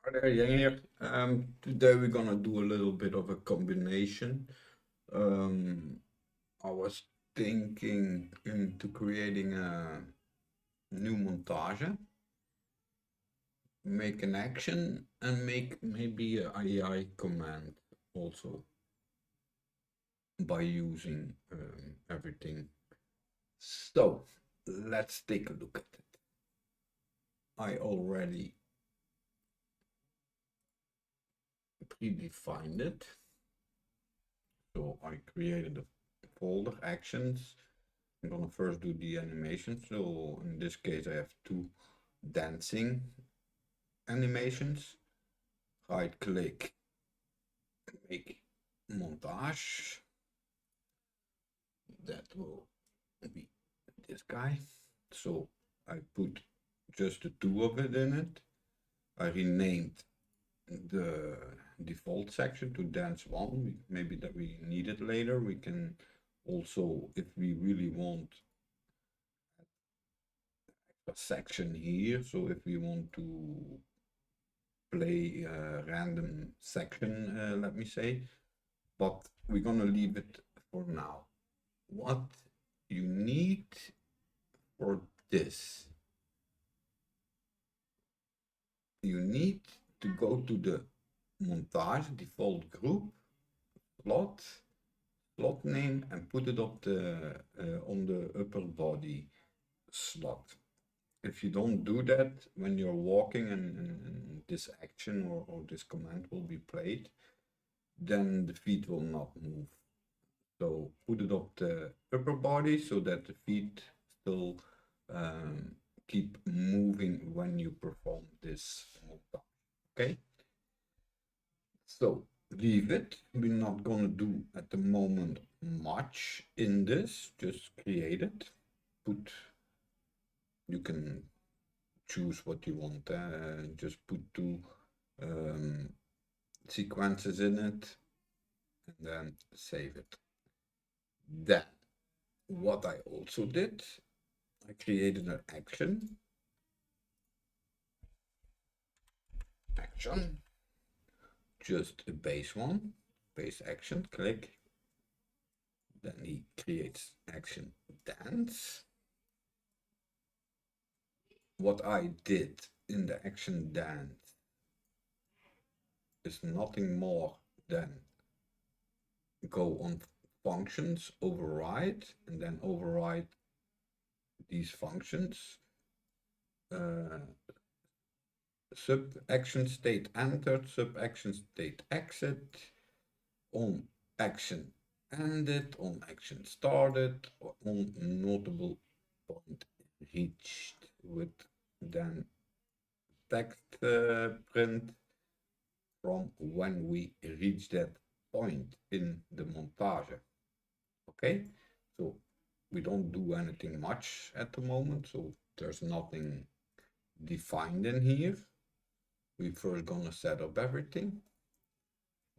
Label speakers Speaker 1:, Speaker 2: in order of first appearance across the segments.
Speaker 1: Hi there, Yang here. Today we're gonna do a little bit of a combination. I was thinking into creating a new montage, make an action, and make maybe a AI command also by using everything. So let's take a look at it. I already predefined it. So I created a folder actions. I'm gonna first do the animation. So in this case, I have two dancing animations. Right click, make montage. That will be this guy. So I put just the two of it in it. I renamed the default section to dance one. Maybe that we need it later. We can also, if we really want a section here, so if we want to play a random section, let me say, but we're gonna leave it for now. What you need for this, you need to go to the montage default group slot name and put it up on the upper body slot. If you don't do that when you're walking and this action or this command will be played, then the feet will not move. So put it up the upper body so that the feet still keep moving when you perform this montage. Okay? So leave it. We're not gonna do at the moment much in this, just create it. You can choose what you want, just put two sequences in it and then save it. Then what I also did, I created an action, just a base one, base action, click. Then he creates action dance. What I did in the action dance is nothing more than go on functions, override, and then override these functions. Sub action state entered, sub action state exit, on action ended, on action started, on notable point reached, with then text print from when we reach that point in the montage. Okay, so we don't do anything much at the moment, so there's nothing defined in here. We first gonna set up everything.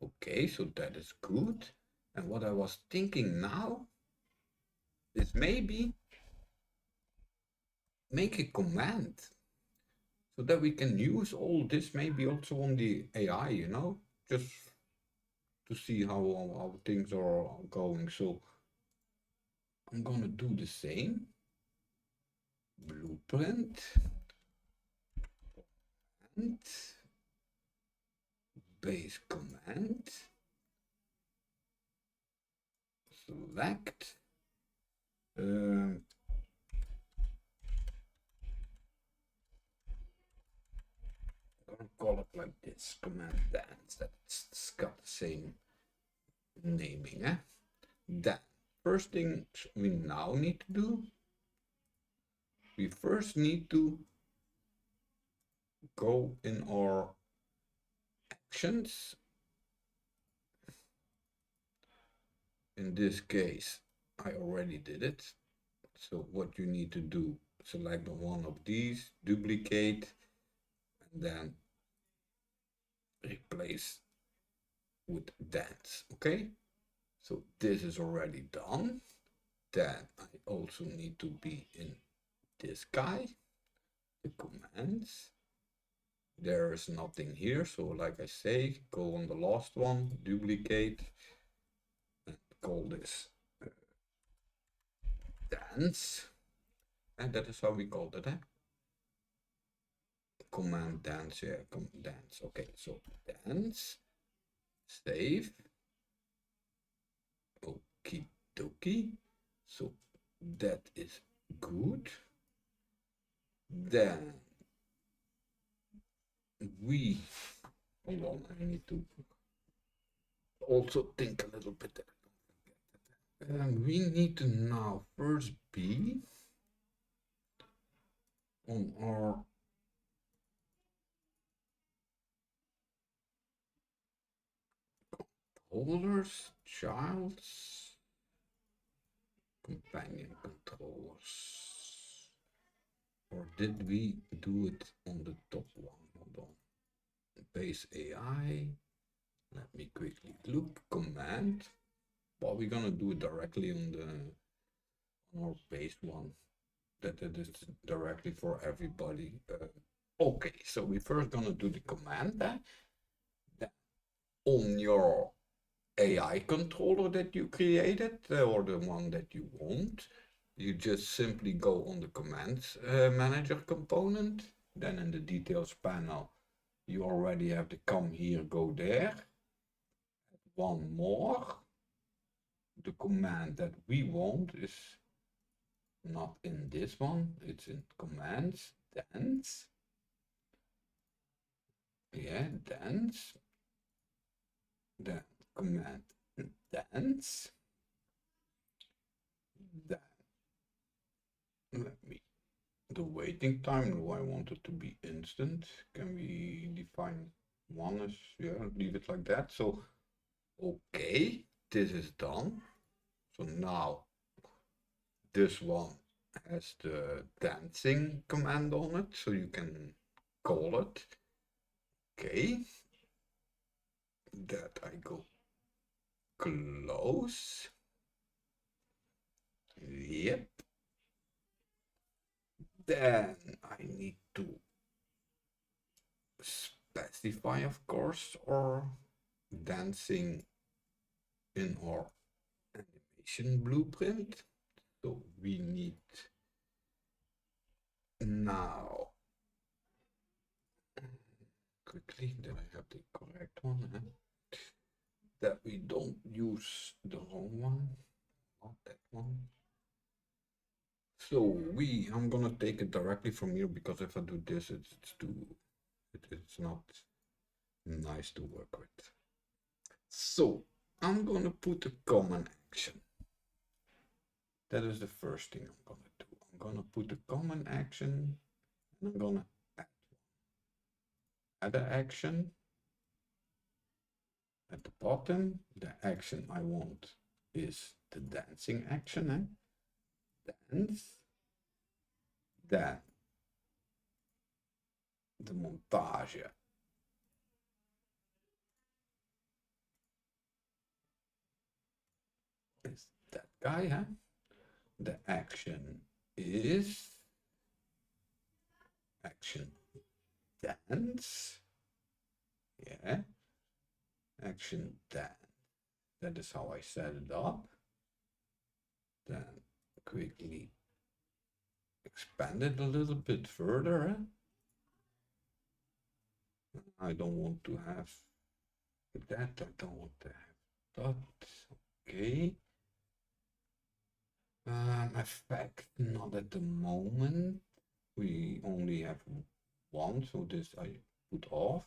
Speaker 1: Okay, so that is good. And what I was thinking now is maybe make a command so that we can use all this maybe also on the AI, you know, just to see how things are going. So I'm gonna do the same. Blueprint and base command. Select. I'm gonna call it like this, command dance. That's got the same naming, eh? Then first thing we now need to do, we first need to go in our actions. In this case, I already did it. So what you need to do, select one of these, duplicate, and then replace with dance. Okay, so this is already done. Then I also need to be in this guy, the commands, There is nothing here, so like I say, go on the last one, duplicate, and call this dance, and that is how we called it, eh? Command dance, yeah, dance. Okay, so dance, save, okie dokie. So that is good. Then we, hold on, I need to also think a little bit. We need to now first be on our controllers, childs, companion controllers. Or did we do it on the top one? Hold on. Base AI. Let me quickly look. Command. Well, we're gonna do it directly on our base one. That it is directly for everybody. Okay, so we're first gonna do the command. Then on your AI controller that you created, or the one that you want, you just simply go on the commands manager component. Then in the details panel, you already have the come here, go there. One more. The command that we want is not in this one, it's in commands, dance. Yeah, dance. Then command dance. Then let me, the waiting time, do I want it to be instant? Can we define one as, yeah, leave it like that. So, okay, this is done. So now this one has the dancing command on it, so you can call it. Okay, that I go close. Yep. Then I need to specify, of course, or dancing in our animation blueprint. So we need now quickly that I have the correct one, that we don't use the wrong one, not that one. So I'm gonna take it directly from here, because if I do this, it's not nice to work with. So I'm gonna put a common action. That is the first thing I'm gonna do. I'm gonna put a common action, and I'm gonna add an action at the bottom. The action I want is the dancing action, dance. Then the montage is that guy, The action is action dance. Yeah. Action dance. That is how I set it up. Then quickly expand it a little bit further. I don't want to have that. I don't want to have that. Okay. Effect, not at the moment. We only have one, so this I put off.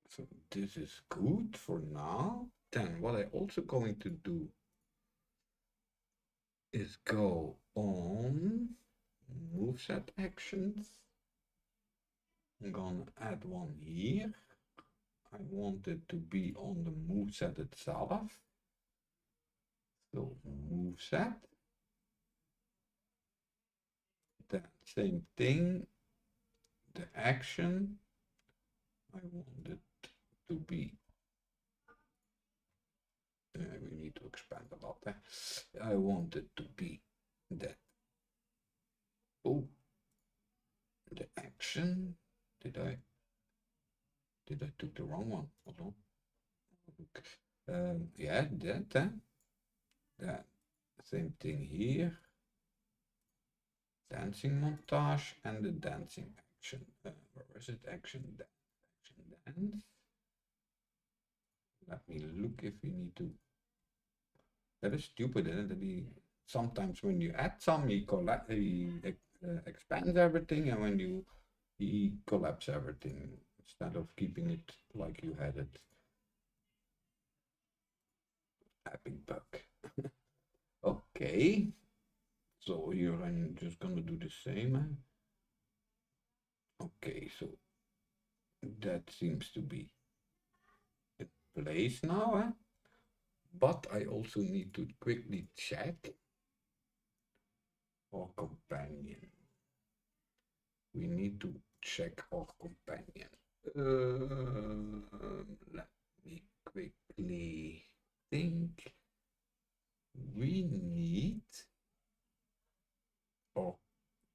Speaker 1: So this is good for now. Then what I also going to do is go on moveset actions. I'm gonna add one here. I want it to be on the moveset itself. So moveset. Then same thing. The action, I want it to be. We need to expand a lot. I want it to be that. Oh, the action. Did I took the wrong one? Hold on. Yeah, that same thing here. Dancing montage and the dancing action. Where is it? Action, dance. Let me look if we need to. That is stupid, isn't it? Sometimes when you add some, he expands everything, and when he collapse everything instead of keeping it like you had it. Epic bug. Okay, so you're just gonna do the same. Okay, so that seems to be in place now. But I also need to quickly check our companion. We need to check our companion. Let me quickly think. We need our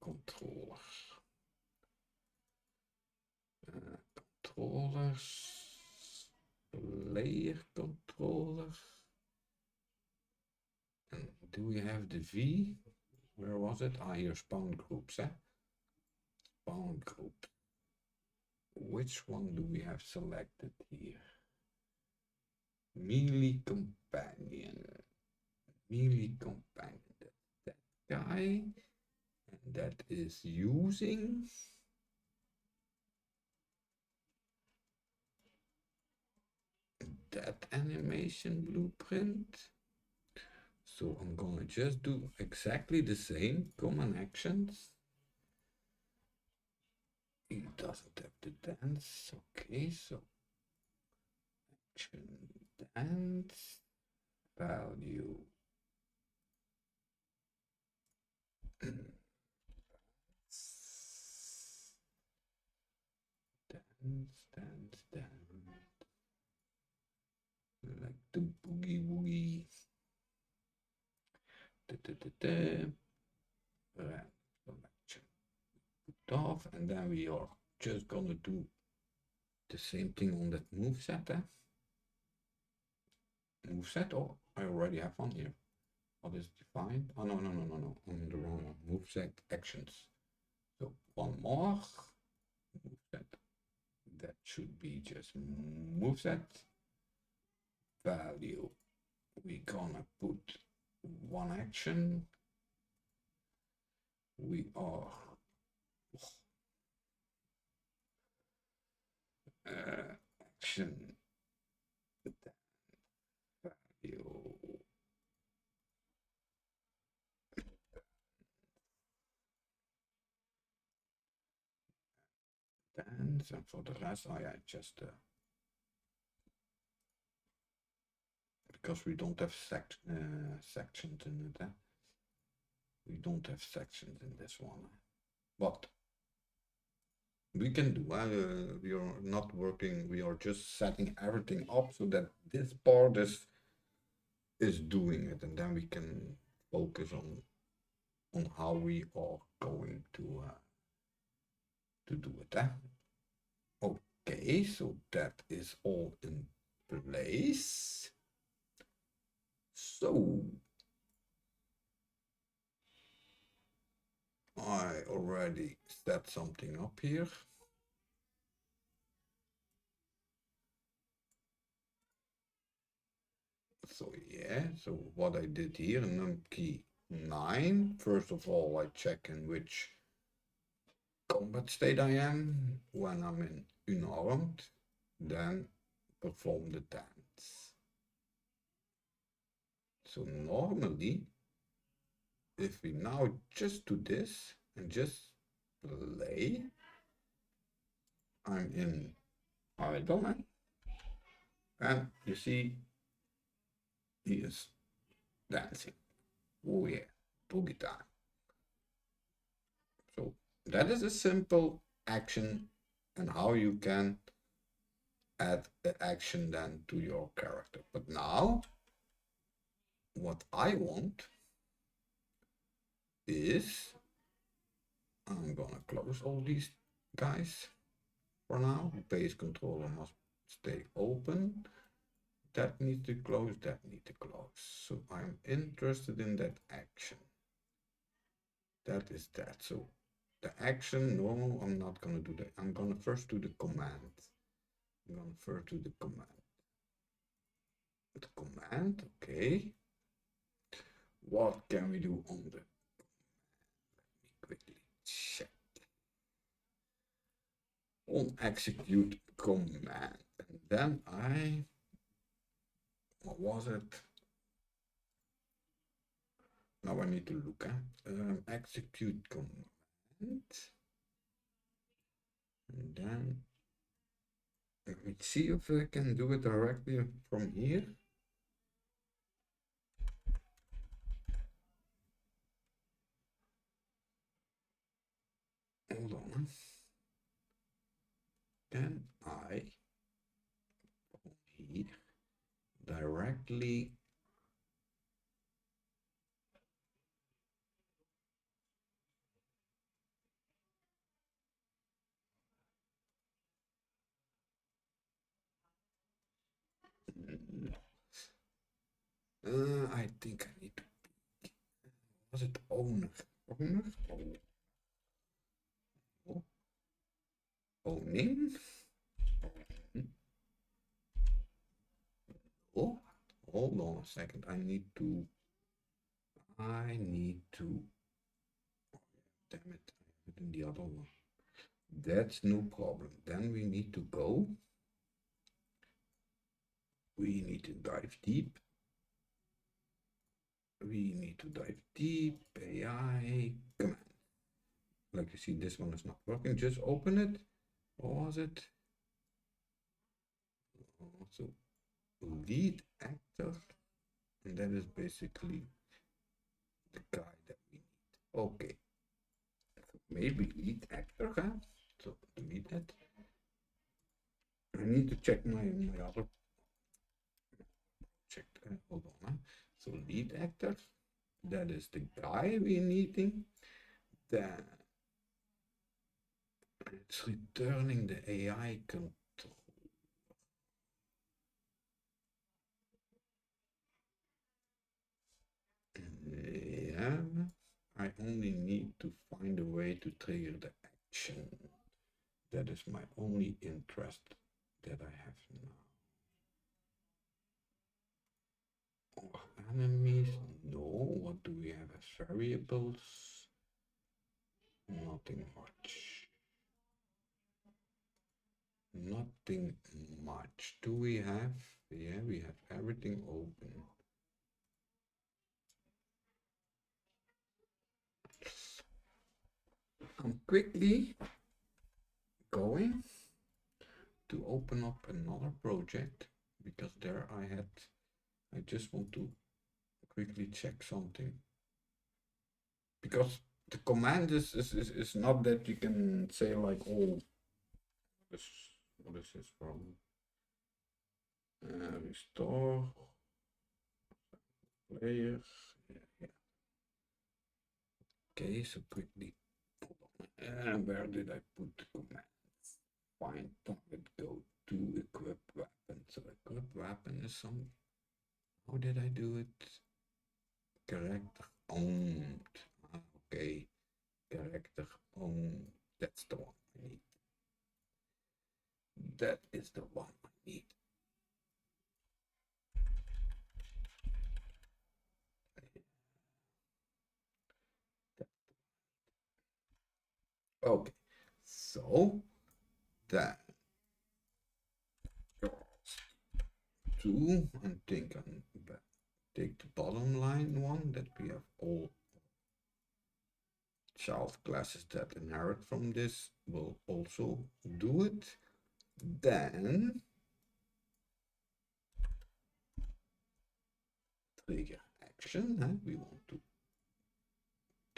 Speaker 1: controllers. Player controller. And do we have the V? Where was it? Ah, here, spawn groups, Spawn group. Which one do we have selected here? Melee companion. Melee companion. That guy. And that is using that animation blueprint. So I'm gonna just do exactly the same common actions. He doesn't have to dance. Okay, so action dance value dance like the boogie woogie. Selection put off, and then we are just gonna do the same thing on that moveset. Moveset, oh, I already have one here. What is defined? Oh, no, I'm the wrong one. Moveset actions. So one more moveset. That should be just moveset value. We're gonna put one action. We are action value dance, and for the rest, I just because we don't have sections in it. We don't have sections in this one, but we can do. We are not working. We are just setting everything up so that this part is doing it, and then we can focus on how we are going to do it. Okay, so that is all in place. So I already set something up here. So yeah, so what I did here, num key 9. First of all, I check in which combat state I am. When I'm in unarmed, then perform the dance. So normally, if we now just do this and just play, I'm in idle, and you see he is dancing. Oh yeah, boogie time. So that is a simple action and how you can add the action then to your character. But now what I want is I'm gonna close all these guys for now. Base controller must stay open. That needs to close, that needs to close. So I'm interested in that action. That is that. So the action, no, I'm not gonna do that. I'm gonna first do the command. I'm gonna first do the command. The command, okay. What can we do on the? Let me quickly check. On execute command, and then what was it? Now I need to look at execute command, and then let me see if I can do it directly from here. Hold on. Then I from here directly I think I need to. Was it owner? Owner? Oh. Owning? Oh, hold on a second. I need to. Damn it! I have it in the other one. That's no problem. Then we need to go. We need to dive deep. We need to dive deep. AI command. Like you see, this one is not working. Just open it. What was it? Also, lead actor. And that is basically the guy that we need. Okay. So maybe lead actor, huh? So delete that. I need to check my other. Check. Hold on. Huh? So lead actor. That is the guy we're needing. Then it's returning the AI control. Yeah, I only need to find a way to trigger the action. That is my only interest that I have now. Or enemies? No. What do we have as variables? Nothing much. Nothing much. Do we have? Yeah, we have everything open. I'm quickly going to open up another project because there I just want to quickly check something because the command is not that you can say like, oh, this, what is this from? Restore players. Yeah. Okay, so quickly. Where did I put the command? Find target, go to equip weapon. So equip weapon is some. How did I do it? Character owned. Okay, character owned. That's the one I need. That is the one I need. Okay, so that two, I think I'm take the bottom line one that we have all child classes that inherit from this will also do it. Then trigger action. We want to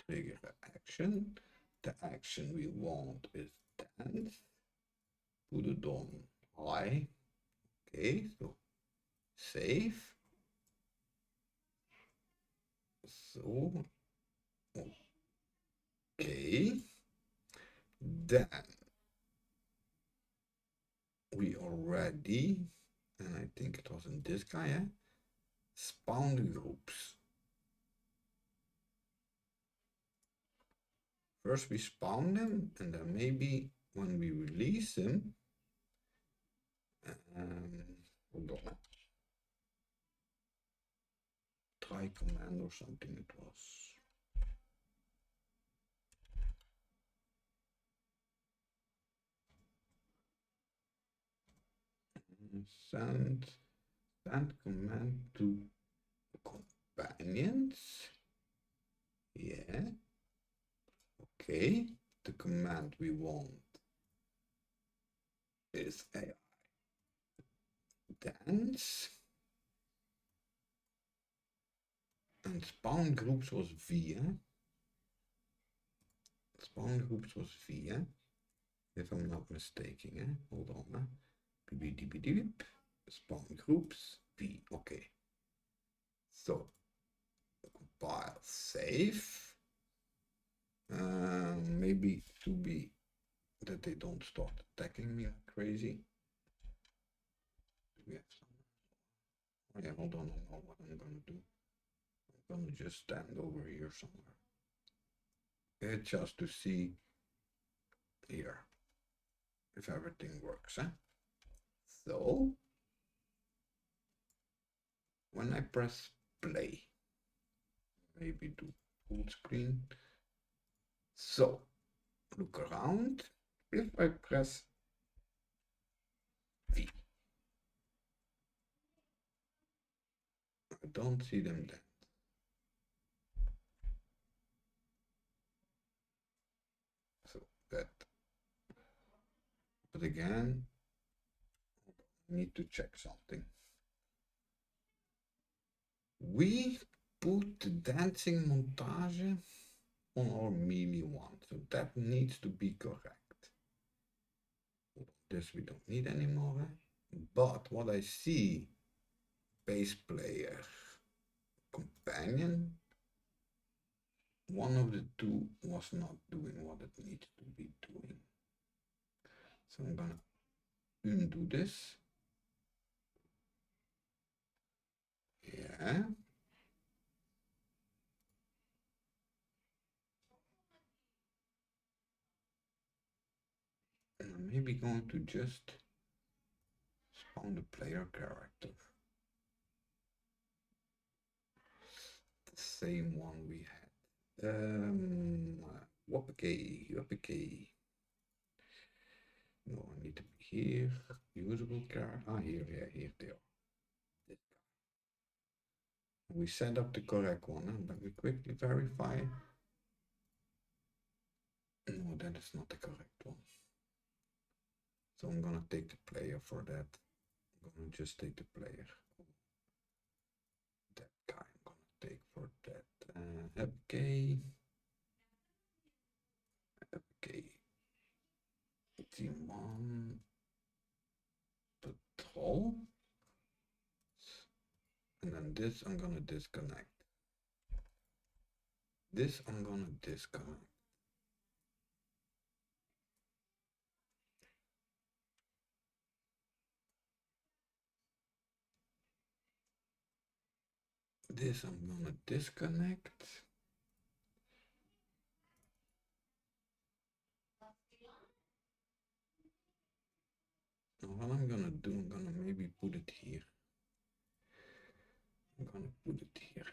Speaker 1: trigger action. The action we want is dance. Put it on high. Okay, so save. So okay. Then we already, and I think it was in this guy, spawn groups. First we spawn them, and then maybe when we release them, hold on, try command or something it was. Send command to companions. Yeah. Okay. The command we want is AI dance. And spawn groups was V. Spawn groups was V, if I'm not mistaken. Hold on. Spawn groups V. Okay. So compile, save. Maybe to be that they don't start attacking me like crazy. Do we have some? Oh yeah, hold on, I know what I'm gonna do. I'm gonna just stand over here somewhere. Just to see here if everything works. So when I press play, maybe do full screen. So look around. If I press V, I don't see them then. So that, but again, I need to check something. We put dancing montage on our melee one, so that needs to be correct. This we don't need anymore. But what I see, bass player, companion, one of the two was not doing what it needs to be doing. So I'm gonna undo this. Yeah. And I'm maybe going to just spawn the player character. The same one we had. Whoopee. No, I need to be here. Usable character. Ah, here they are. We set up the correct one. Let me quickly verify. No, that is not the correct one. So I'm gonna take the player for that. I'm gonna just take the player. That guy I'm gonna take for that. Okay. Team 1. Patrol. And then this I'm gonna disconnect. This I'm gonna disconnect. This I'm gonna disconnect. Now what I'm gonna do, I'm gonna maybe put it here. I'm gonna put it here.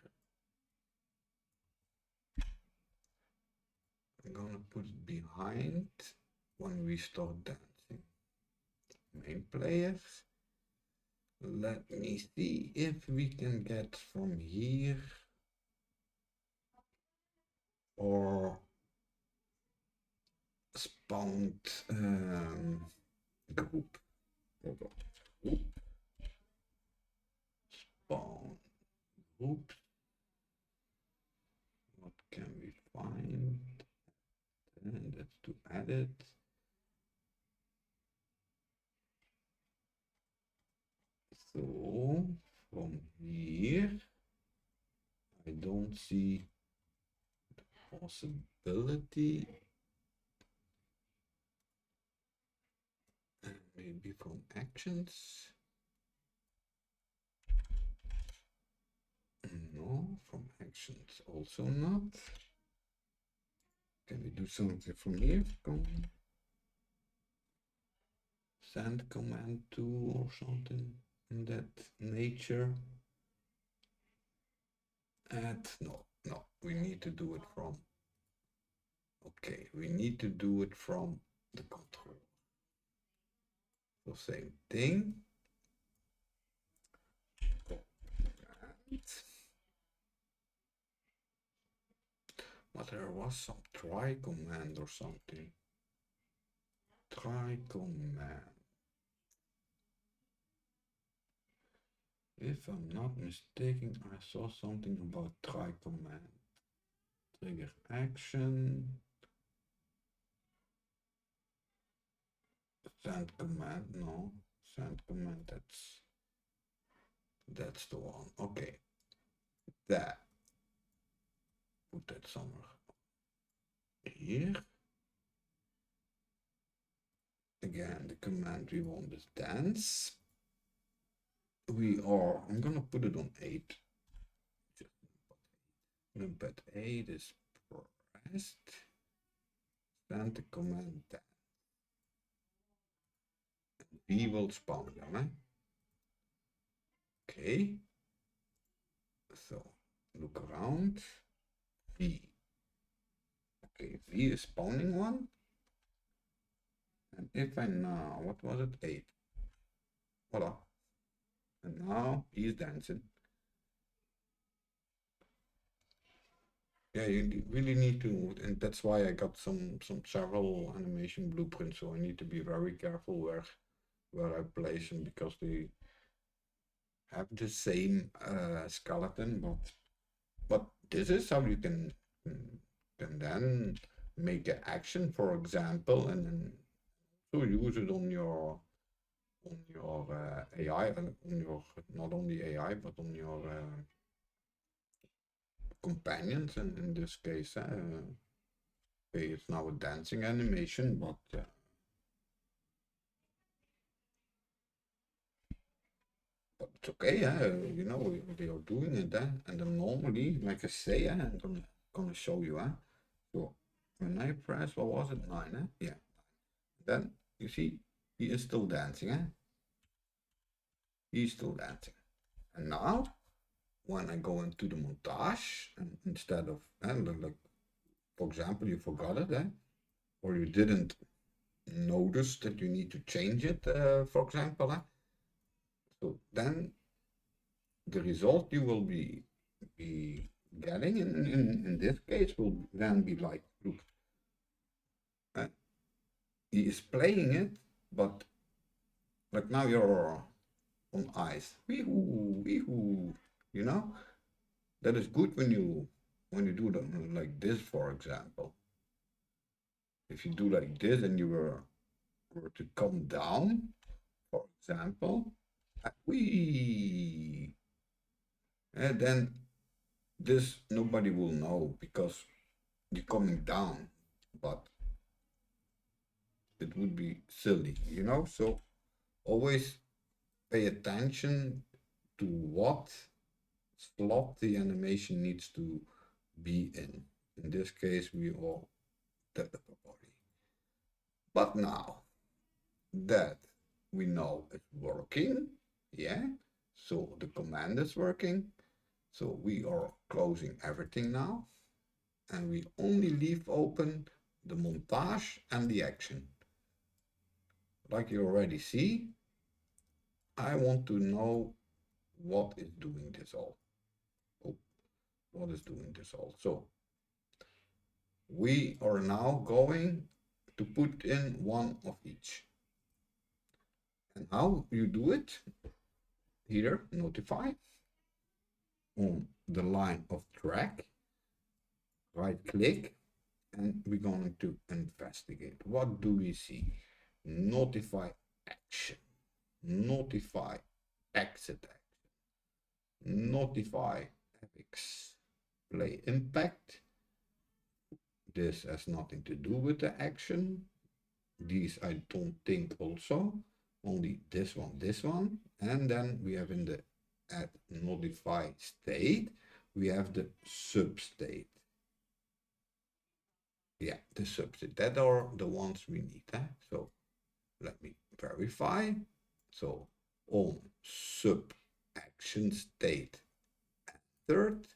Speaker 1: I'm gonna put it behind when we start dancing. Main players. Let me see if we can get from here or spawned group. Group. Spawn group. What can we find? And that's to edit. So from here, I don't see the possibility. maybe from actions. No, from actions also not. Can we do something from here? Send command to or something in that nature. And no, we need to do it from. Okay, we need to do it from the control. So same thing. But there was some try command or something. Try command. If I'm not mistaken, I saw something about try command. Trigger action. Send command, no. Send command, that's the one. Okay. That. Put that somewhere here. Again, the command we want is dance. I'm gonna put it on 8. Numpad 8 is pressed. Send the command dance. And we will spawn them, eh? Okay. So look around. V. Okay, V is spawning one. And if I now, what was it? 8. Voila. And now he's dancing. Yeah, you really need to, and that's why I got some several animation blueprints. So I need to be very careful where I place them because they have the same skeleton, but this is how you can then make an action, for example, and then so use it on your AI, on your not only AI but on your companions, and in this case, it's now a dancing animation, but it's okay, you know, we are doing it, and then normally, like I say, I'm gonna show you, so when I press, what was it, 9, yeah, then you see, he is still dancing, he's still dancing, and now, when I go into the montage, and instead of, like, for example, you forgot it, or you didn't notice that you need to change it, for example, so then the result you will be getting in this case will then be like, look, he is playing it, but like now you're on ice. Weehoo, weehoo, you know? That is good when you do them like this, for example. If you do like this and you were to come down, for example, and then this nobody will know because you're coming down, but it would be silly, you know? So always pay attention to what slot the animation needs to be in. In this case, we all developer body. But now that we know it's working, yeah, so the command is working, so we are closing everything now, and we only leave open the montage and the action. Like you already see, I want to know what is doing this all. Oh, what is doing this all? So we are now going to put in one of each. And how you do it? Here, notify on the line of track, right click, and we're going to investigate. What do we see? Notify action, notify exit action, notify FX play impact. This has nothing to do with the action. These I don't think also. only this one, and then we have in the at notify state, we have the substate. Yeah, the substate, that are the ones we need. So let me verify. So on sub action state entered.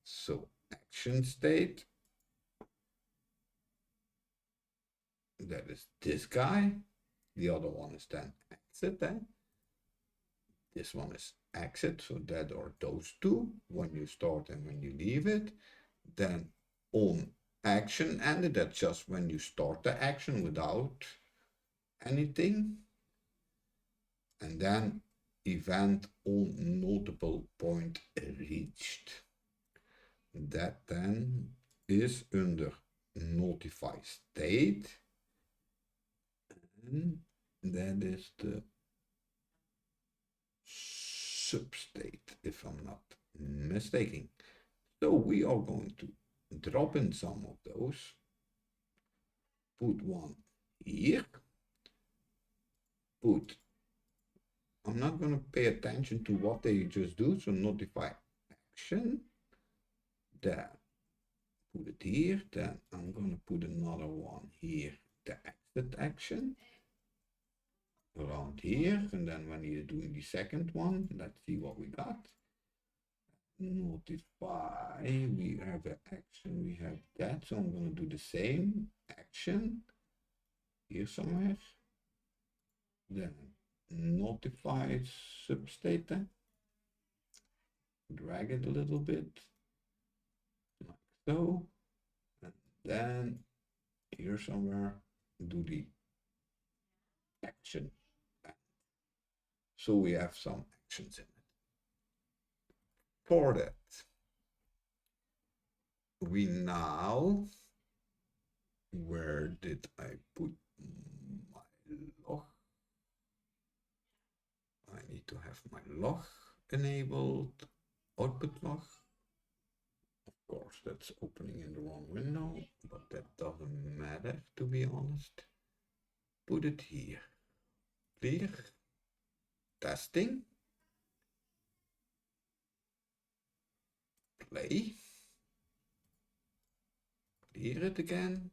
Speaker 1: So action state, that is this guy. The other one is then exit. This one is exit, so that are those two, when you start and when you leave it. Then on action ended, that's just when you start the action without anything. And then event on notable point reached. That then is under notify state, and that is the substate, if I'm not mistaken. So we are going to drop in some of those, put one here, I'm not going to pay attention to what they just do, so notify action, then put it here, then I'm going to put another one here, the exit action, around here, and then when you're doing the second one, let's see what we got. Notify, we have an action, we have that, so I'm going to do the same action here somewhere, then notify substate, drag it a little bit like so, and then here somewhere do the action. So we have some actions in it. For that, we now, where did I put my log? I need to have my log enabled, output log. Of course, that's opening in the wrong window, but that doesn't matter, to be honest. Put it here. Clear. Testing. Play. Clear it again.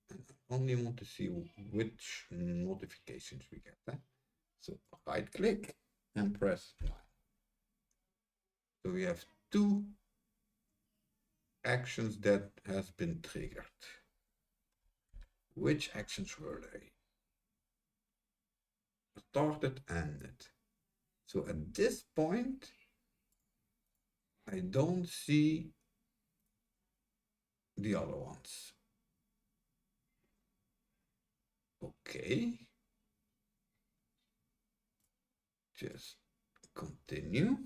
Speaker 1: And I only want to see which notifications we get. So right click and press 9. So we have 2 actions that has been triggered. Which actions were they? Started, ended. So at this point, I don't see the other ones. Okay. Just continue.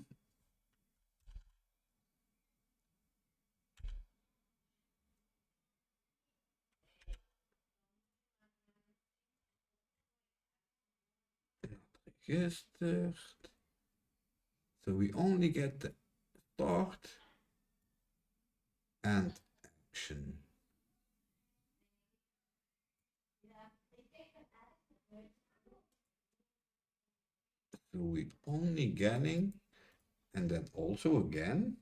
Speaker 1: Registered. So we only get the start and action. So we only getting, and then also again,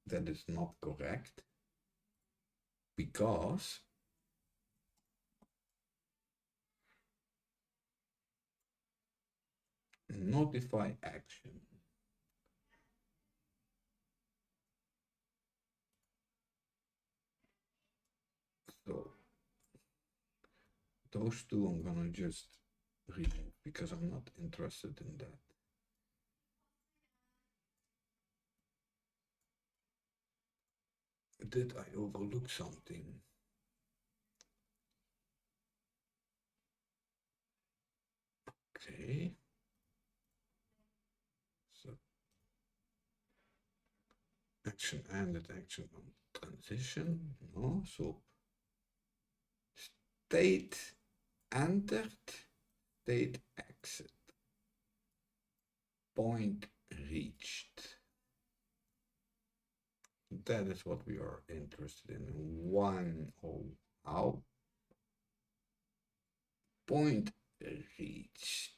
Speaker 1: that is not correct, because notify action. So those two I'm gonna just remove because I'm not interested in that. Did I overlook something? Okay. So action ended, action on transition. No, so state entered, state exit, point reached. That is what we are interested in. 1 oh, how point reached.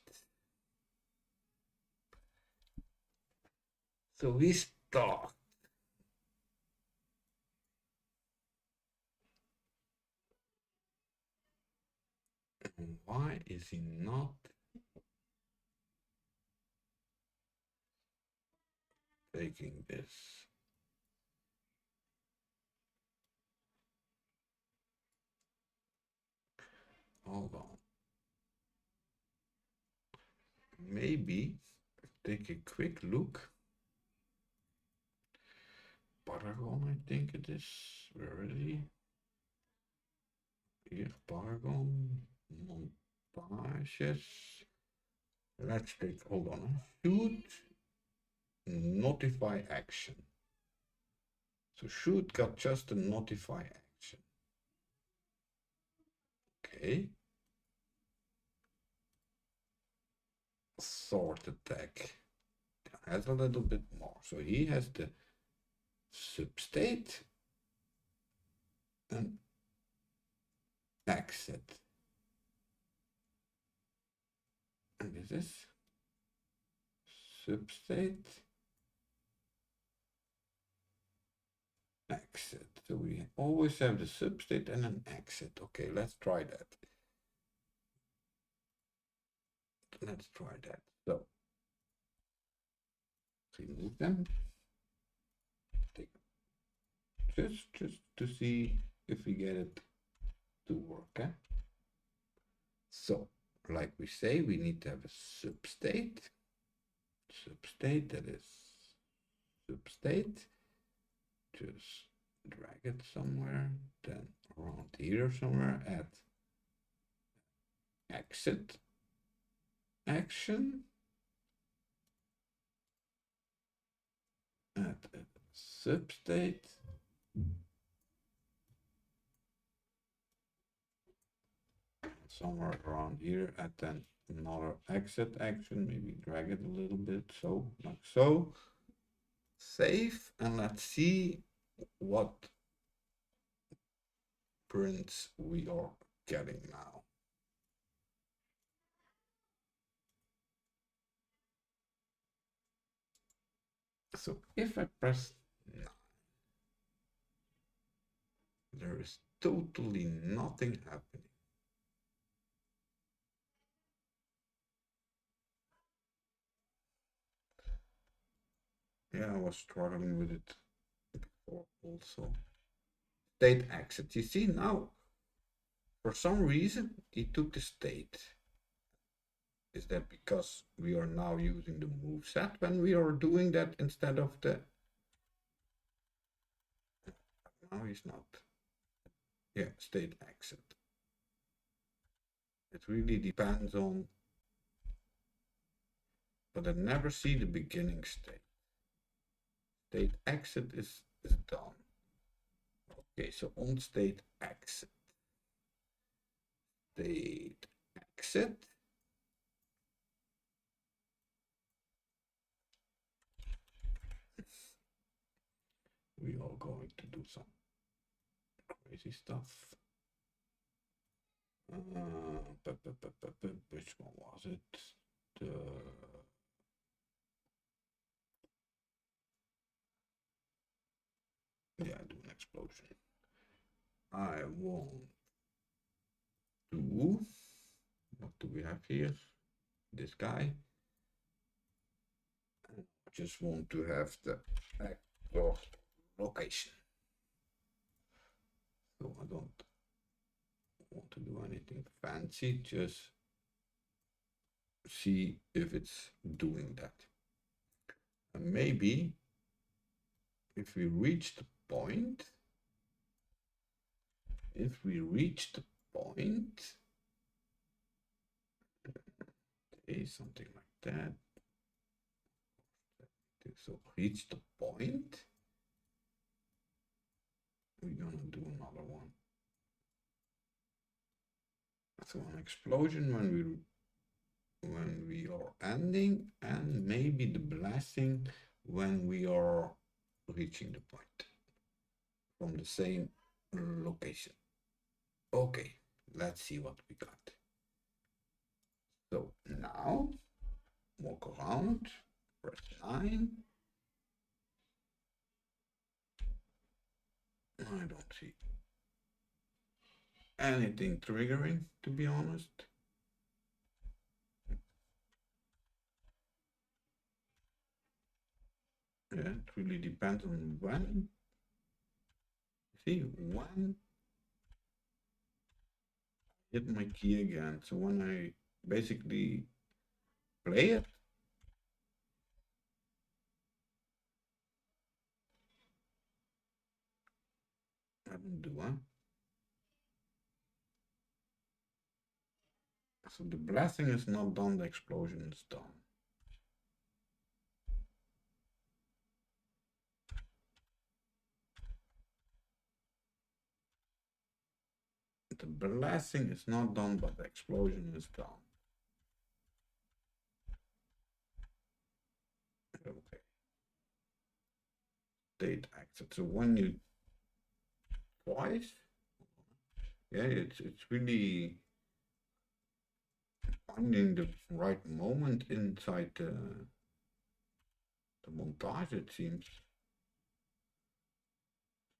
Speaker 1: So we start. And why is he not taking this? Hold on. Maybe take a quick look. Paragon, I think it is. Where is he? Here, Paragon, montages. Let's take, hold on. Shoot, notify action. So shoot got just a notify action. Okay. Sort attack has a little bit more. So he has the substate and exit. And this is substate exit. So we always have the substate and an exit. Okay, let's try that. Let's try that. So remove them. Just to see if we get it to work. Eh? So, like we say, we need to have a substate. Substate, that is substate. Just drag it somewhere, then around here somewhere, add exit action, add a substate, somewhere around here, add then another exit action, maybe drag it a little bit, so like so. Save, and let's see what prints we are getting now. So if I press 9, there is totally nothing happening. Yeah, I was struggling with it before also. State exit. You see now, for some reason, he took the state. Is that because we are now using the move set when we are doing that instead of the... Now he's not. Yeah, state exit. It really depends on... But I never see the beginning state. State exit is done. Okay, so on state exit. State exit. We are going to do some crazy stuff. Which one was it? Yeah, do an explosion. I want to... What do we have here? This guy. I just want to have the actor location. So I don't want to do anything fancy, just see if it's doing that. And maybe if we reach the point, okay, something like that. So reach the point, we're gonna do another one. So an explosion when we are ending, and maybe the blessing when we are reaching the point from the same location. Okay, let's see what we got. around, press 9. I don't see anything triggering, to be honest. Yeah, it really depends on when. See, when I hit my key again. So when I basically play it, I don't do it. So the blasting is not done, the explosion is done. The blasting is not done, but the explosion is done. Okay. State exit. So when you twice, yeah, it's really finding the right moment inside the montage, it seems.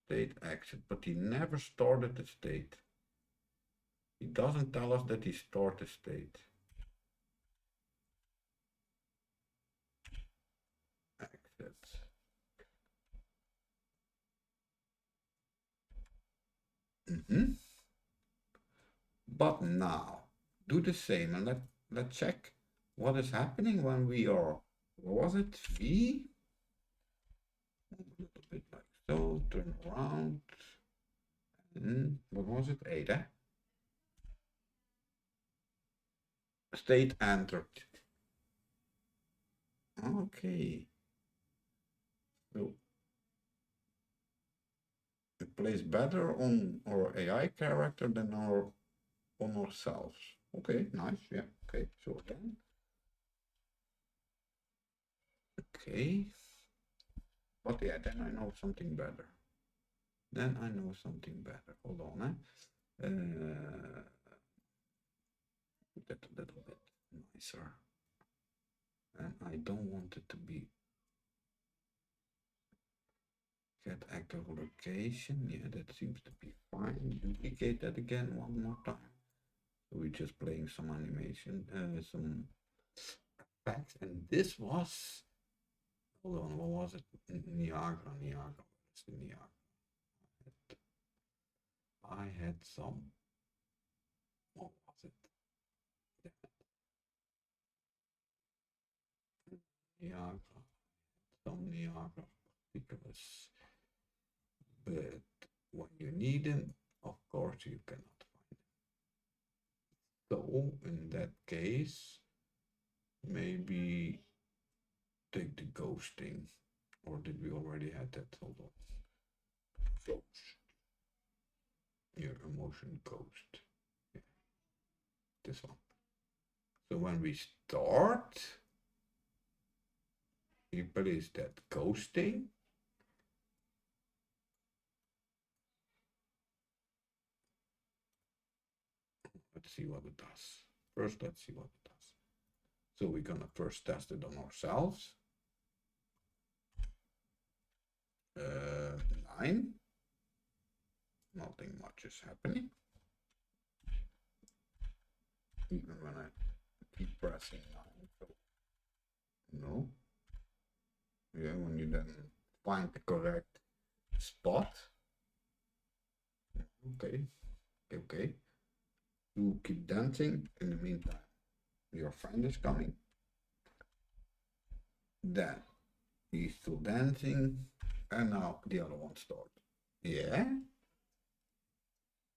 Speaker 1: State exit, but he never started the state. He doesn't tell us that he started state. Exit. But now do the same and let's check what is happening when we are, what was it, V? A little bit like so, turn around. And what was it, 8, eh? State entered. Okay. So it plays better on our AI character than on ourselves. Okay, nice. Yeah. Okay. So again. Okay. But yeah, then I know something better. Then I know something better. Hold on, eh? Put that a little bit nicer. And I don't want it to be get active location. Yeah, that seems to be fine. Duplicate that again one more time. So we're just playing some animation, some effects. And this was, hold on, what was it? Niagara. What's the Niagara? I had some, what was it? Niagara. Some Niagara particulars. But when you need them, of course you cannot find it. So in that case, maybe take the ghosting, or did we already have that? Hold on. Ghost. Your emotion ghost. Yeah. This one. So when we start, you place that ghosting. Let's see what it does. First, let's see what it does. So we're gonna first test it on ourselves. 9. Nothing much is happening. Even when I keep pressing 9. So no. Yeah, when you then find the correct spot. Okay. Okay. You keep dancing. In the meantime, your friend is coming. Then he's still dancing. And now the other one starts. Yeah.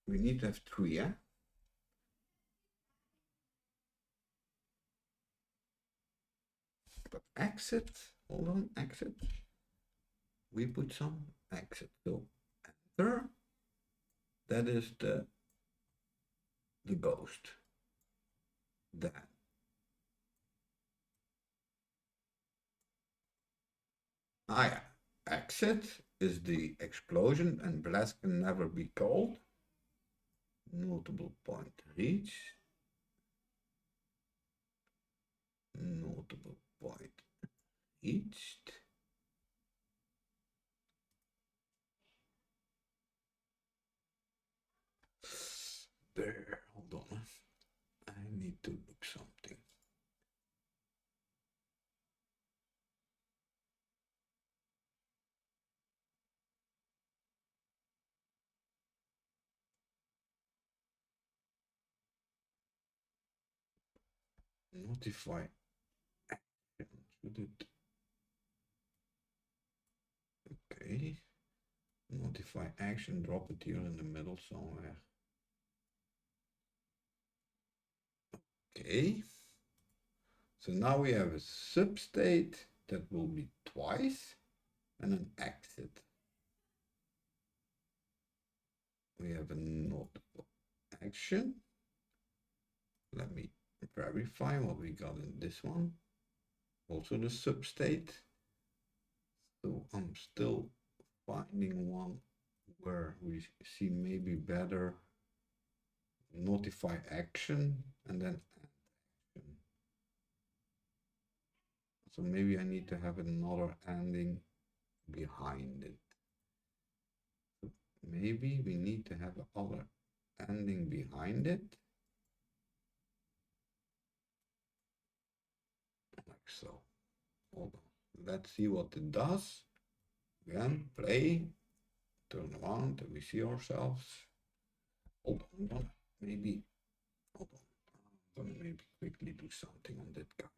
Speaker 1: We need to have 3, yeah? But exit, hold on, exit. We put some exit. So enter. That is the ghost. Then yeah, exit is the explosion, and blast can never be called. Notable point reach. Notable point reached. There, hold on. I need to look something. Notify action. Should it? Okay. Notify action, drop it here in the middle somewhere. Okay. So now we have a substate that will be twice and an exit. We have a notable action. Let me verify what we got in this one. Also the substate. So I'm still finding one where we see maybe better notify action and then action. So maybe I need to have another ending behind it. So maybe we need to have another ending behind it. Like so. Hold on. Let's see what it does. Again, play, turn around, and we see ourselves. Hold on, maybe, hold on. I'm gonna maybe quickly do something on that guy.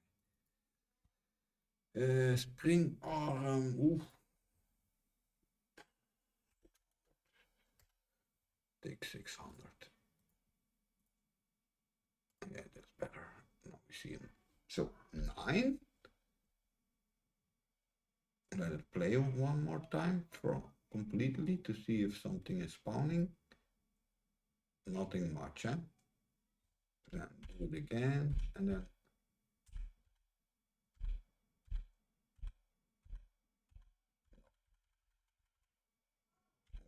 Speaker 1: Spring arm, take 600. Yeah, that's better. Now we see him. So 9. Let it play one more time for completely to see if something is spawning. Nothing much, huh? Then do it again, and then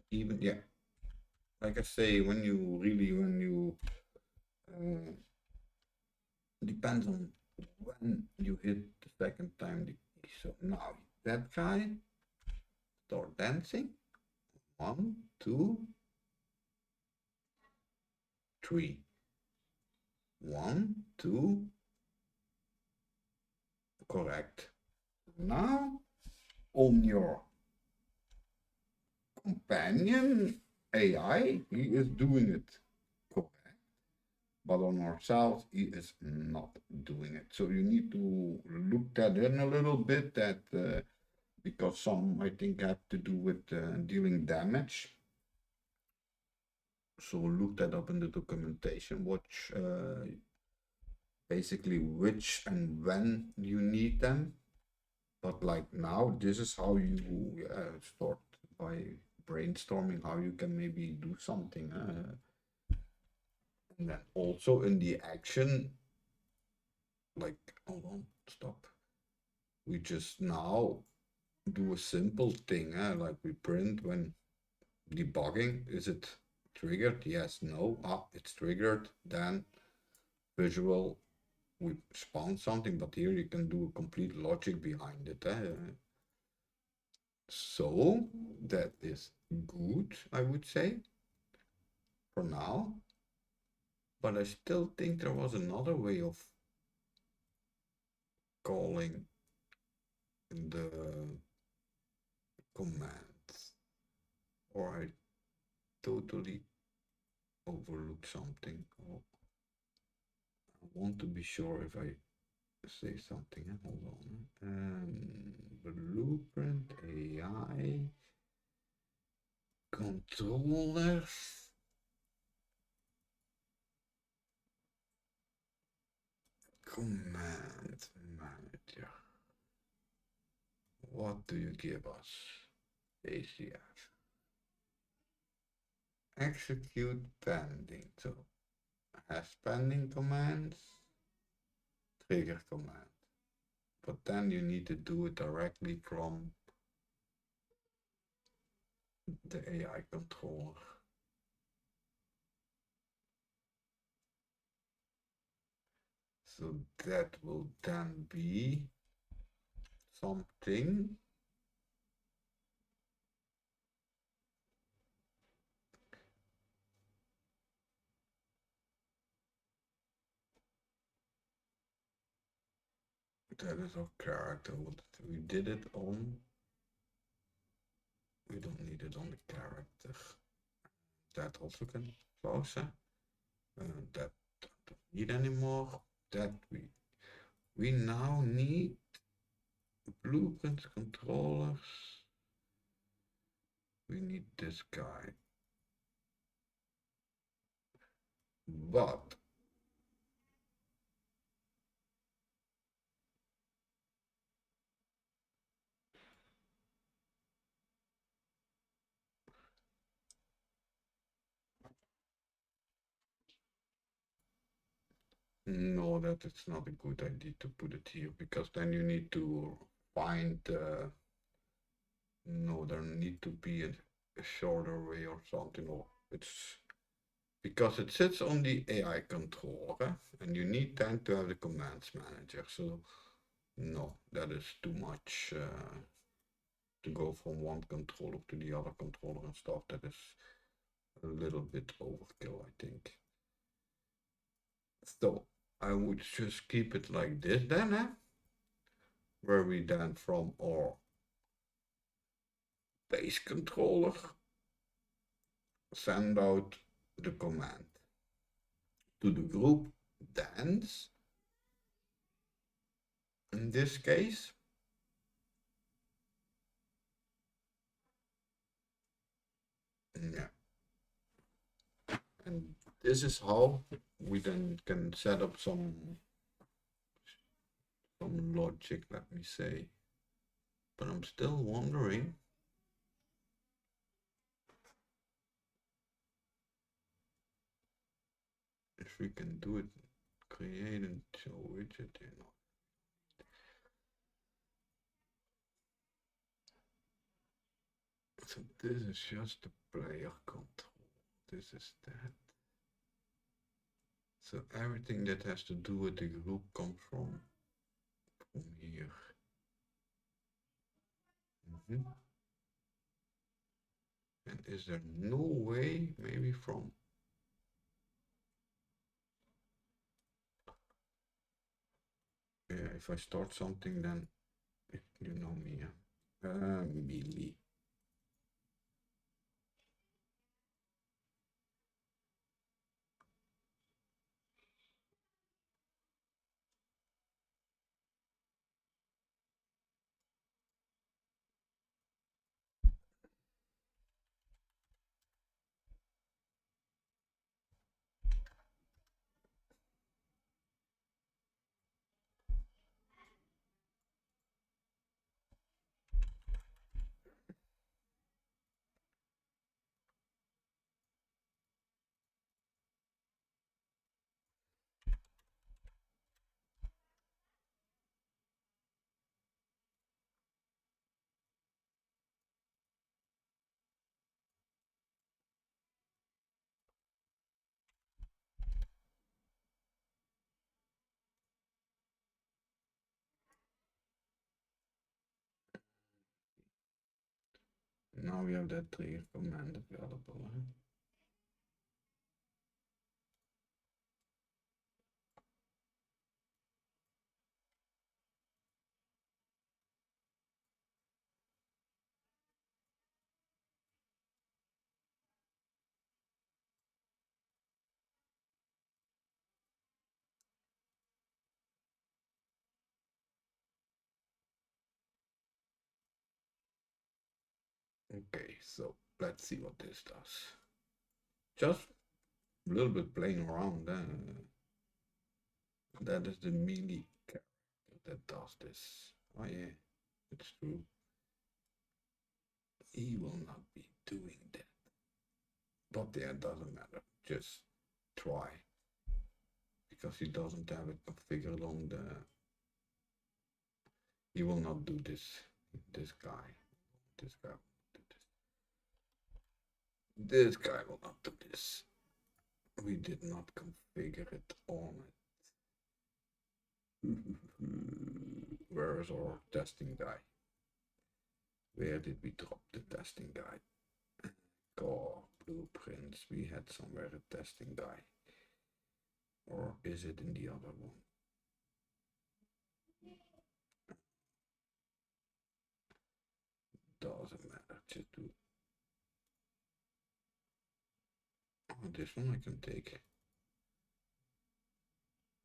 Speaker 1: even, yeah, like I say, when you depends on when you hit the second time. So now that guy start dancing. 1, 2, 3. 1, 2. Correct. Now on your companion AI, he is doing it correct, but on ourselves, he is not doing it. So you need to look that in a little bit, that because some, I think, have to do with dealing damage. So look that up in the documentation, watch basically which and when you need them. But like now, this is how you start by brainstorming how you can maybe do something. And then also in the action, like, hold on, stop. We just now do a simple thing, like we print when debugging. Is it triggered? Yes, no. It's triggered. Then visual, we spawn something, but here you can do a complete logic behind it. So that is good, I would say, for now. But I still think there was another way of calling the commands, or I totally overlooked something. Oh, I want to be sure if I say something. Hold on. Blueprint AI controller. Command manager. What do you give us? ACF. Execute pending. So has pending commands, trigger command. But then you need to do it directly from the AI controller. So that will then be something. That is our character. We did it on. We don't need it on the character. That also can close. That don't need anymore. That we now need blueprints, controllers. We need this guy. But no, that is not a good idea to put it here, because then you need to find no, there need to be a shorter way or something, or it's because it sits on the AI controller and you need then to have the commands manager. So no, that is too much to go from one controller to the other controller and stuff. That is a little bit overkill, I think. So I would just keep it like this then, where we then from our base controller send out the command to the group dance. In this case, yeah. And this is how we then can set up some logic, let me say. But I'm still wondering if we can do it, create and show widget, you know. So this is just the player control. This is that. So everything that has to do with the group comes from here. And is there no way, maybe from if I start something, then you know me, Billy. Now we have that trigger command available. Okay, so let's see what this does. Just a little bit playing around. That is the melee character that does this. Oh yeah, it's true. He will not be doing that. But yeah, it doesn't matter. Just try. Because he doesn't have it configured on the... He will not do this. This guy. This guy will not do this. This guy will not do this. We did not configure it on it. Where where's our testing guy? Where did we drop the testing guy? Core blueprints, we had somewhere a testing guy. Or is it in the other one? Doesn't matter, just do. Oh, this one I can take.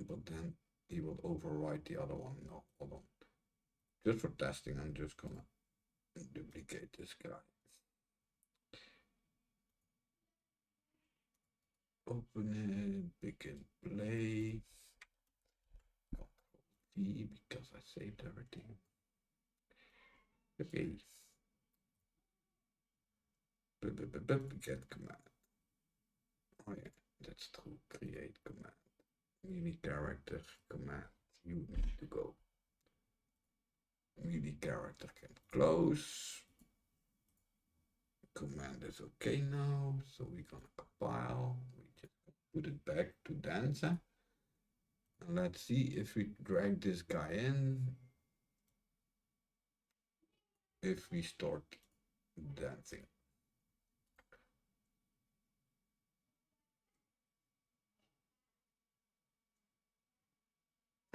Speaker 1: But then he will overwrite the other one. No, hold on. Just for testing, I'm just gonna duplicate this guy. Open it, pick and play. Control V because I saved everything. Okay. Get command. Oh yeah, that's true. Create command. Melee character command. You need to go. Melee character can close. Command is okay now, so we're gonna compile. We just put it back to dancer. And let's see if we drag this guy in. If we start dancing.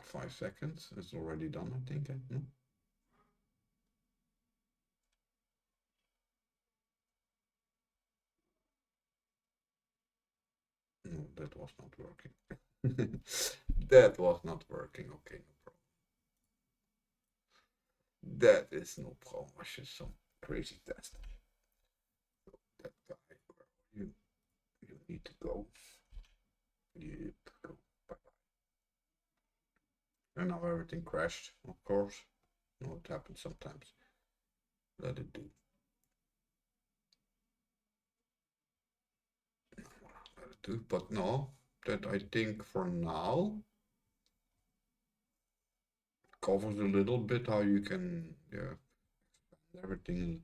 Speaker 1: Five seconds. It's already done, I think. No? No, that was not working. That was not working. Okay, no problem. That is no problem. I should some crazy test. So that guy, where are you? You need to go. You need to go. Bye bye. And now everything crashed, of course. No, it happens sometimes. Let it do. Let it do. But no, that I think for now covers a little bit how you can, yeah, everything.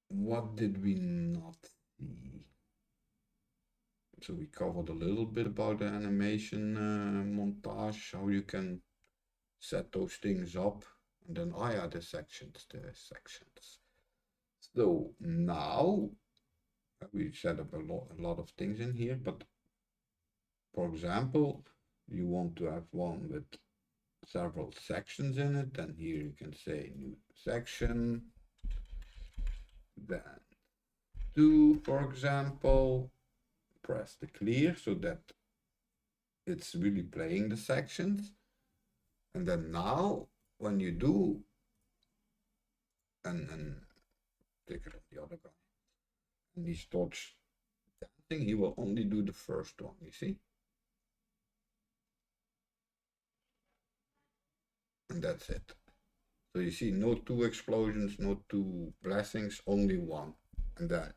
Speaker 1: What did we not see? So we covered a little bit about the animation montage, how you can set those things up, and then oh yeah, the sections. So now we set up a lot of things in here, but for example, you want to have one with several sections in it, and here you can say new section, then do, for example, press the clear so that it's really playing the sections. And then now when you do and take it on the other guy and he starts dancing, he will only do the first one, you see? And that's it. So you see no two explosions, no two blessings, only one. And then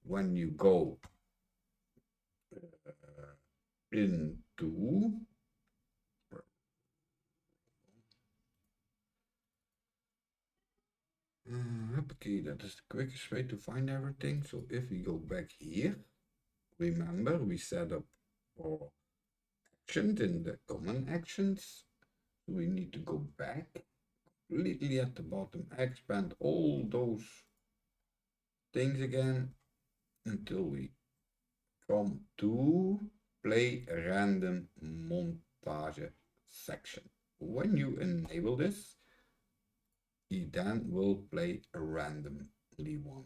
Speaker 1: when you go into okay, that is the quickest way to find everything. So if we go back here, remember we set up our actions in the common actions. So we need to go back completely at the bottom, expand all those things again until we come to play random montage section. When you enable this, he then will play a randomly one.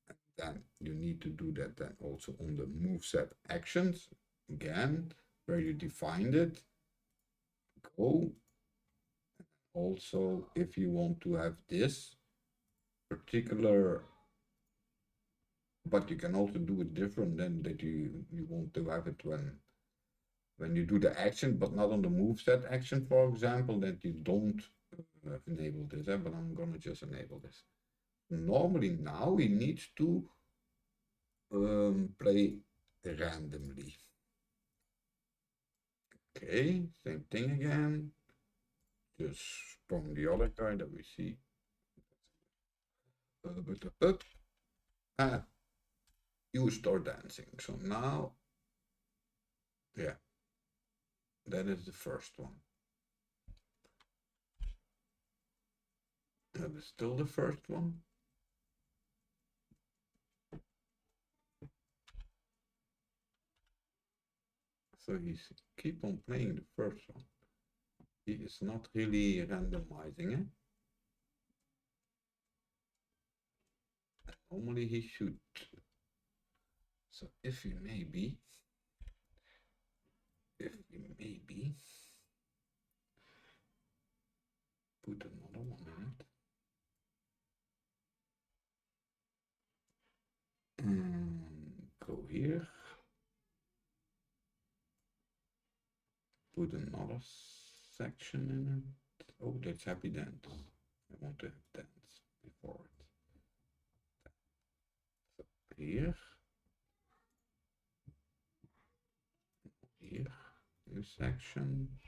Speaker 1: And then you need to do that then also on the moveset actions again, where you defined it. Go. Also, if you want to have this particular, but you can also do it different than that you want to have it when you do the action, but not on the moveset action, for example, that you don't enable this, but I'm gonna just enable this. Normally now he needs to play randomly. Okay, same thing again. Just from the other guy that we see. And you start dancing. So now, yeah, That is the first one. That is still the first one. So he's keep on playing the first one. He is not really randomizing it. Normally he should. So if we maybe put another one in it. Go here. Put another section in it. Oh, that's happy dance. I want to have dance before it. So here. Here. New section.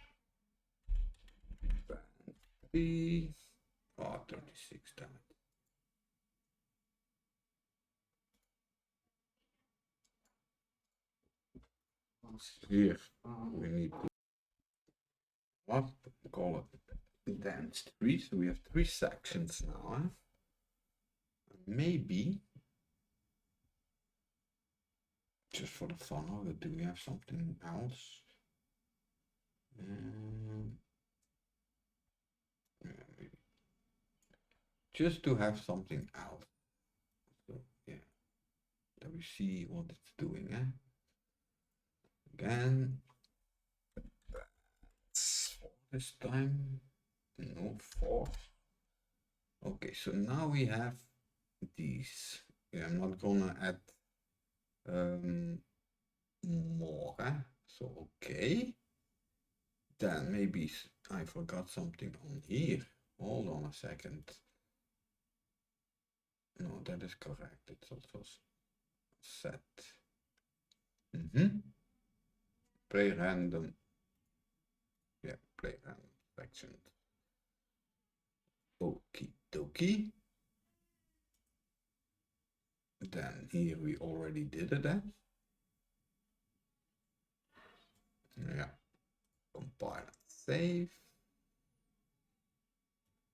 Speaker 1: Band 3. Oh, 36, damn it. Here we need to call it dance 3. So we have 3 sections now. Eh? Maybe just for the fun of it, do we have something else? Yeah, maybe. Just to have something else. So yeah, that we see what it's doing. Eh? Again, this time, no 4. Okay, so now we have these. Yeah, I'm not gonna add more. Eh? So okay. Then maybe I forgot something on here. Hold on a second. No, that is correct. It's also set. Play random. Yeah, play random section. Okie dokie. Then here we already did it. Yeah. Compile and save.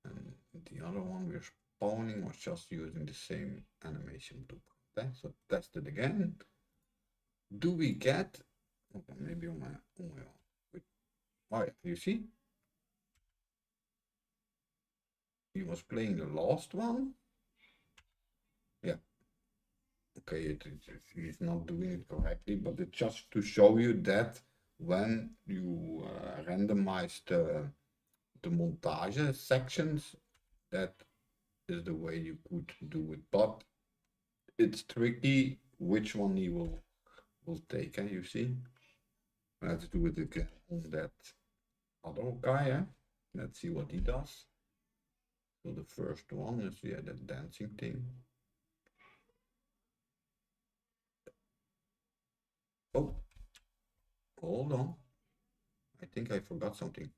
Speaker 1: And the other one we're spawning was just using the same animation blueprint. So test it again. Do we get? Okay, maybe on my own. Oh yeah, you see? He was playing the last one. Yeah. Okay, he's not doing it correctly, but it's just to show you that when you randomize the montage sections, that is the way you could do it. But it's tricky which one he will take. You see? Let's do it again on that other guy. Let's see what he does. So the first one is that dancing thing. Oh, hold on. I think I forgot something.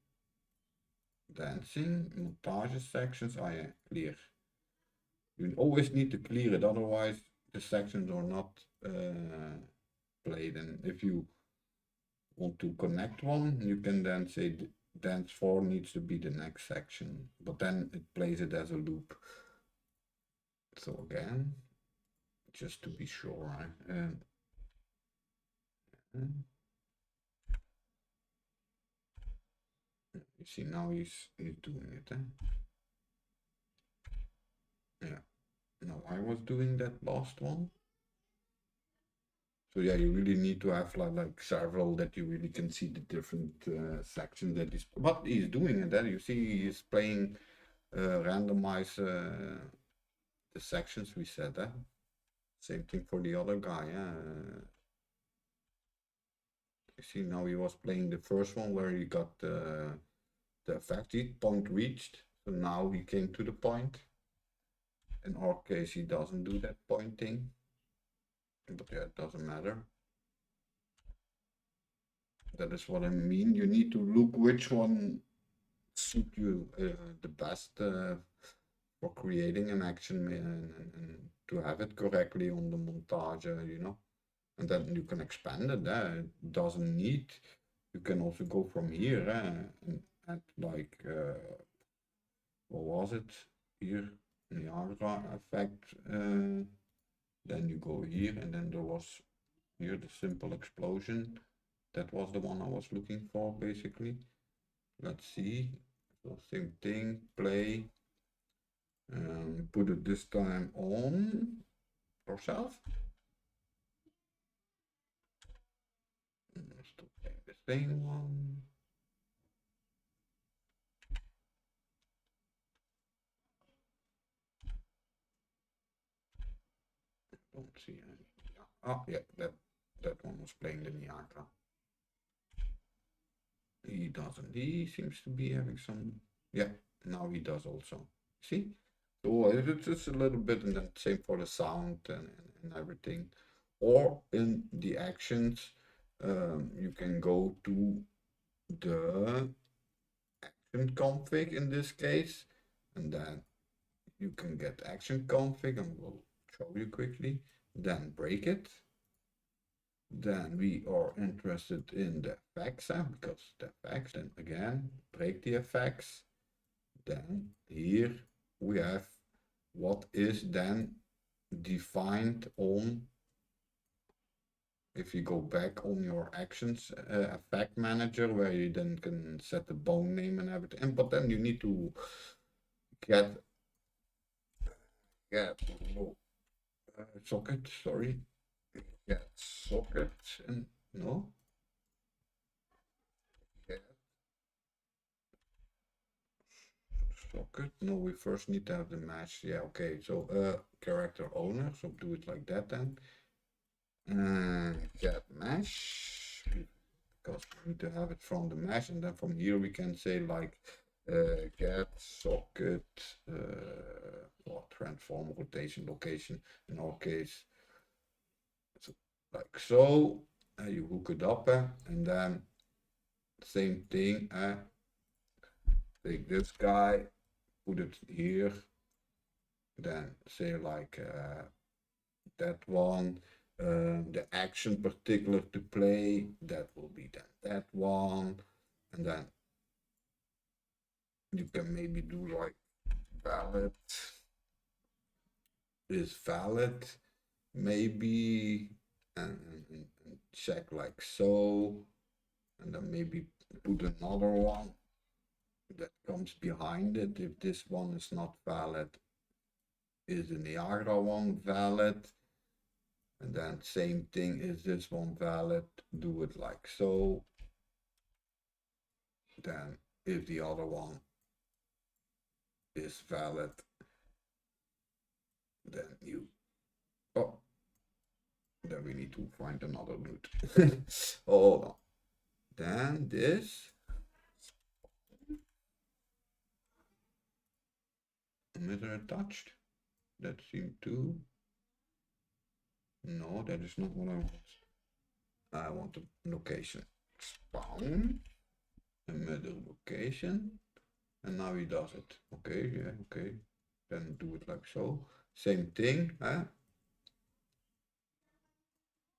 Speaker 1: Dancing, montage sections, clear. You always need to clear it, otherwise the sections are not played. And if you want to connect one, you can then say dance 4 needs to be the next section, but then it plays it as a loop. So again, just to be sure, you see now he's doing it. Yeah. Now I was doing that last one. So yeah, you really need to have like several that you really can see the different sections that is. But he's doing it. You see, he's playing randomize the sections we said. Same thing for the other guy. You see, now he was playing the first one where he got the effect. Point reached. So now he came to the point. In our case, he doesn't do that pointing. But yeah, it doesn't matter. That is what I mean. You need to look which one suit you the best for creating an action and to have it correctly on the montage, and then you can expand it. It doesn't need You can also go from here and add like, what was it? Here, Niagara effect. Then you go here, and then there was here the simple explosion. That was the one I was looking for, basically. Let's see. So same thing, play. Put it this time on ourselves. Still play the same one. Don't see any. Oh yeah, that one was playing the Niagara. He doesn't. He seems to be having some. Yeah, now he does also. See? So it's a little bit, and then same for the sound and everything. Or in the actions, you can go to the action config in this case, and then you can get action config, and we'll show you quickly. Then break it. Then we are interested in the effects, because the effects, then again, break the effects. Then here we have what is then defined on, if you go back on your actions effect manager, where you then can set the bone name and everything, but then you need to get socket, sorry, get socket, and no, get socket, no, we first need to have the mesh. Yeah, okay, so character owner, so do it like that then. Get mesh, because we need to have it from the mesh, and then from here we can say like get socket transform rotation location, in our case, so, like so. You hook it up, and then same thing, take this guy, put it here, then say like that one, the action particular to play, that will be then that one, and then you can maybe do like valid is valid, maybe, and check like so, and then maybe put another one that comes behind it. If this one is not valid, is the Niagara one valid? And then same thing, is this one valid? Do it like so. Then if the other one is valid, then you, oh, then we need to find another route. Hold on. Then this emitter attached. That seemed to, no, that is not what I want. I want the location spawn emitter location, and now he does it. Okay, yeah, okay. Then do it like so. Same thing,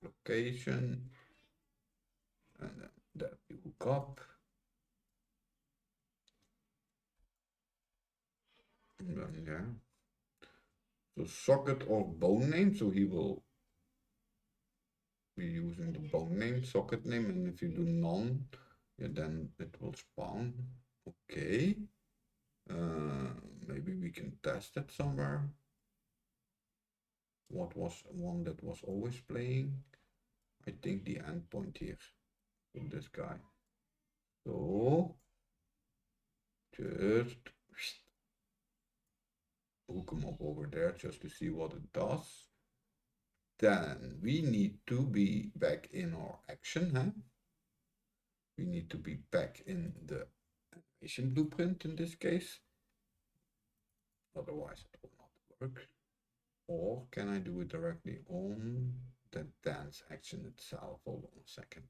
Speaker 1: location, and then that you hook up. And then, yeah. So socket or bone name, so he will be using the bone name, socket name, and if you do none, yeah, then it will spawn. Okay. Maybe we can test it somewhere. What was one that was always playing? I think the endpoint here with this guy. So just hook him up over there just to see what it does. Then we need to be back in our action, We need to be back in the animation blueprint in this case. Otherwise it will not work. Or can I do it directly on the dance action itself? Hold on a second.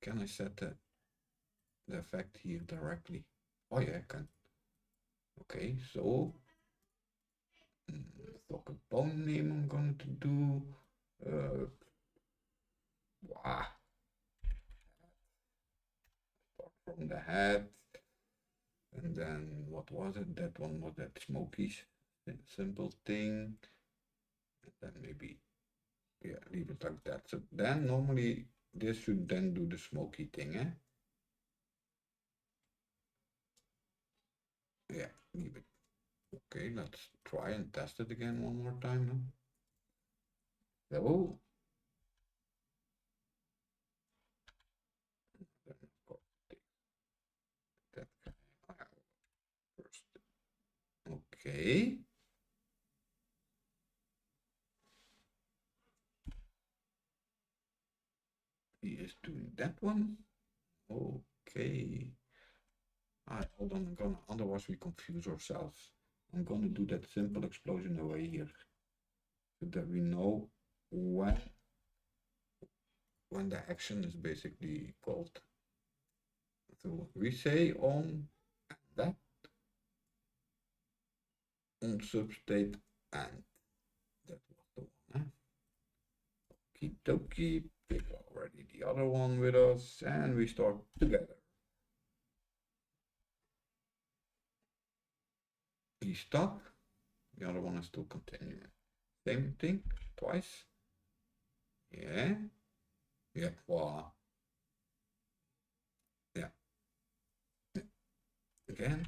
Speaker 1: Can I set the effect here directly? Oh yeah, I can. Okay, so socket bone name I'm going to do. Wow. from the head. And then what was it? That one was that smoky simple thing. And then maybe, yeah, leave it like that. So then normally this should then do the smoky thing, eh? Yeah, leave it. Okay, let's try and test it again one more time now. So, then of course take that guy out first. Okay. He is doing that one. Okay. Hold on, otherwise we confuse ourselves. I'm gonna do that simple explosion away here, so that we know when the action is basically called. So we say on that, on substate and that was the one. Okie dokie, pick already the other one with us, and we start together. He stopped, the other one is still continuing. Same thing, twice. Yeah. Yeah, voila. Yeah. Again.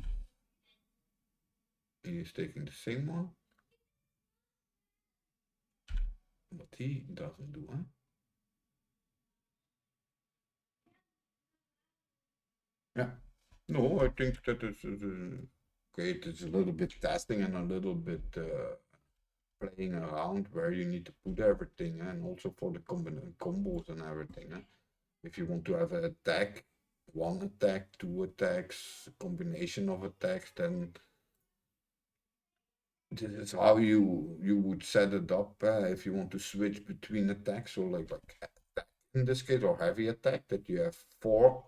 Speaker 1: He is taking the same one. But he doesn't do, huh? Yeah. No, I think that is great. It's a little bit testing and a little bit playing around where you need to put everything, and also for the combos and everything. If you want to have an attack, one attack, two attacks, a combination of attacks, then this is how you would set it up if you want to switch between attacks. So like in this case, or heavy attack, that you have four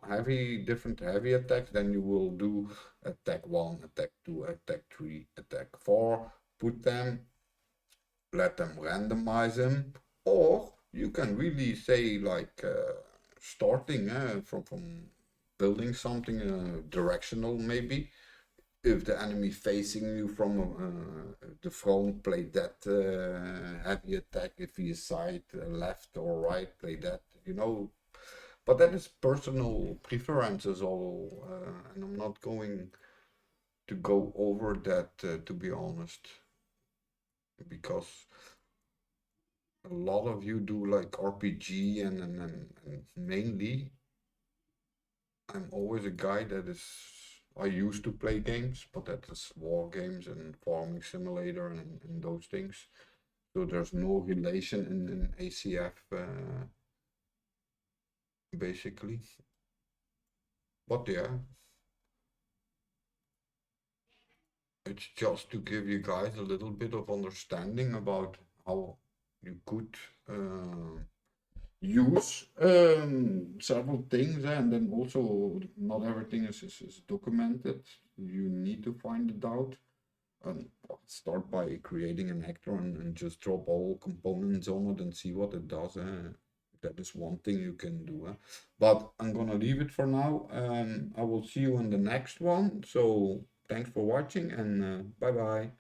Speaker 1: different heavy attacks, then you will do attack 1, attack 2, attack 3, attack 4, put them, let them randomize them, or you can really say like starting from building something directional maybe. If the enemy facing you from the front, play that heavy attack. If he is side, left or right, play that. But that is personal preferences all, and I'm not going to go over that to be honest, because a lot of you do like RPG and mainly I'm always a guy that is. I used to play games, but that is war games and farming simulator and those things. So there's no relation in ACF basically. But yeah, it's just to give you guys a little bit of understanding about how you could use several things, and then also not everything is documented. You need to find it out. And start by creating an actor and just drop all components on it and see what it does. That is one thing you can do. But I'm gonna leave it for now. I will see you in the next one. So thanks for watching, and bye bye.